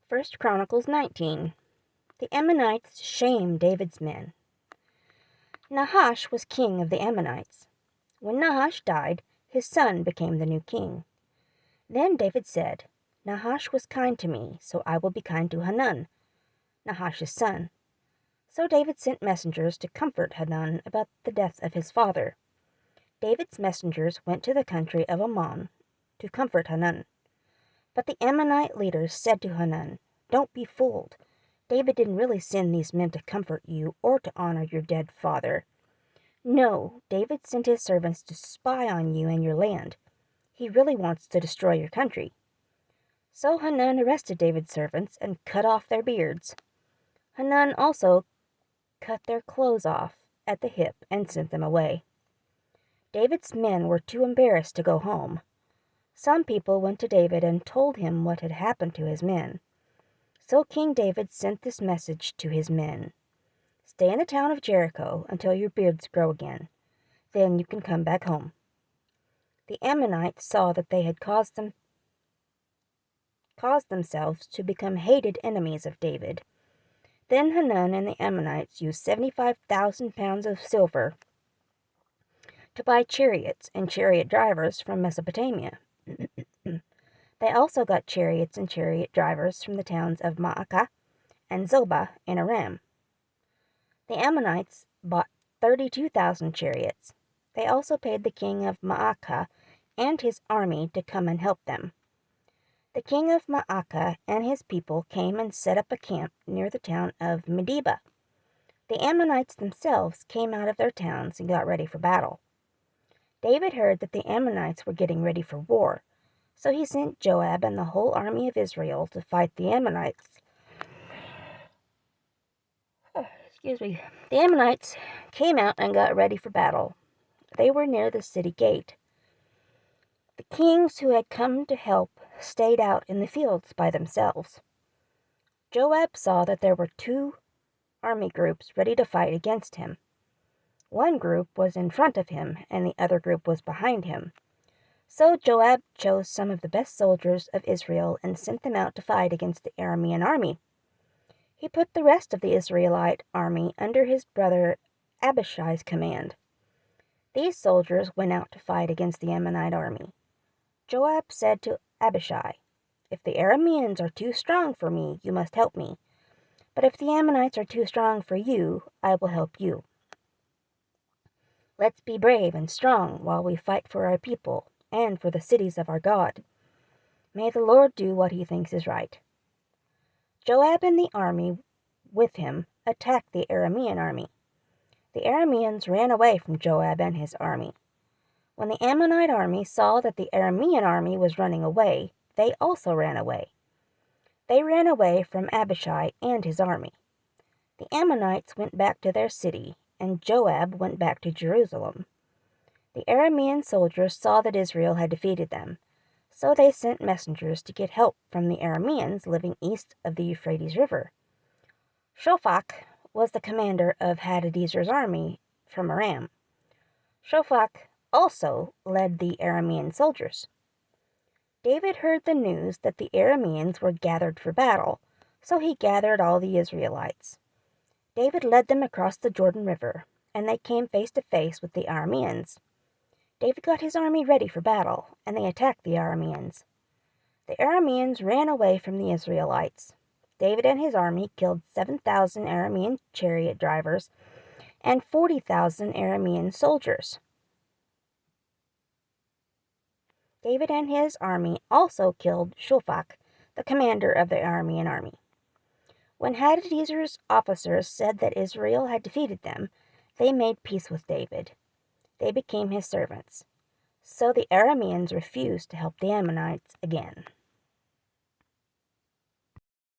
First Chronicles 19. The Ammonites shame David's men. Nahash was king of the Ammonites. When Nahash died, his son became the new king. Then David said, Nahash was kind to me, so I will be kind to Hanun, Nahash's son. So David sent messengers to comfort Hanun about the death of his father. David's messengers went to the country of Ammon to comfort Hanun. But the Ammonite leaders said to Hanun, Don't be fooled. David didn't really send these men to comfort you or to honor your dead father. No, David sent his servants to spy on you and your land. He really wants to destroy your country. So Hanun arrested David's servants and cut off their beards. Hanun also cut their clothes off at the hip and sent them away. David's men were too embarrassed to go home. Some people went to David and told him what had happened to his men. So King David sent this message to his men. Stay in the town of Jericho until your beards grow again. Then you can come back home. The Ammonites saw that they had caused themselves to become hated enemies of David. Then Hanun and the Ammonites used 75,000 pounds of silver to buy chariots and chariot drivers from Mesopotamia. They also got chariots and chariot drivers from the towns of Maacah and Zobah in Aram. The Ammonites bought 32,000 chariots. They also paid the king of Maacah and his army to come and help them. The king of Maacah and his people came and set up a camp near the town of Medeba. The Ammonites themselves came out of their towns and got ready for battle. David heard that the Ammonites were getting ready for war, so he sent Joab and the whole army of Israel to fight the Ammonites. The Ammonites came out and got ready for battle. They were near the city gate. The kings who had come to help stayed out in the fields by themselves. Joab saw that there were two army groups ready to fight against him. One group was in front of him, and the other group was behind him. So Joab chose some of the best soldiers of Israel and sent them out to fight against the Aramean army. He put the rest of the Israelite army under his brother Abishai's command. These soldiers went out to fight against the Ammonite army. Joab said to Abishai, If the Arameans are too strong for me, you must help me. But if the Ammonites are too strong for you, I will help you. Let's be brave and strong while we fight for our people and for the cities of our God. May the Lord do what he thinks is right. Joab and the army with him attacked the Aramean army. The Arameans ran away from Joab and his army. When the Ammonite army saw that the Aramean army was running away, they also ran away. They ran away from Abishai and his army. The Ammonites went back to their city, and Joab went back to Jerusalem. The Aramean soldiers saw that Israel had defeated them, so they sent messengers to get help from the Arameans living east of the Euphrates River. Shophak was the commander of Hadadezer's army from Aram. Shophak also led the Aramean soldiers. David heard the news that the Arameans were gathered for battle, so he gathered all the Israelites. David led them across the Jordan River, and they came face to face with the Arameans. David got his army ready for battle, and they attacked the Arameans. The Arameans ran away from the Israelites. David and his army killed 7,000 Aramean chariot drivers and 40,000 Aramean soldiers. David and his army also killed Shophak, the commander of the Aramean army. When Hadadezer's officers said that Israel had defeated them, they made peace with David. They became his servants. So the Arameans refused to help the Ammonites again.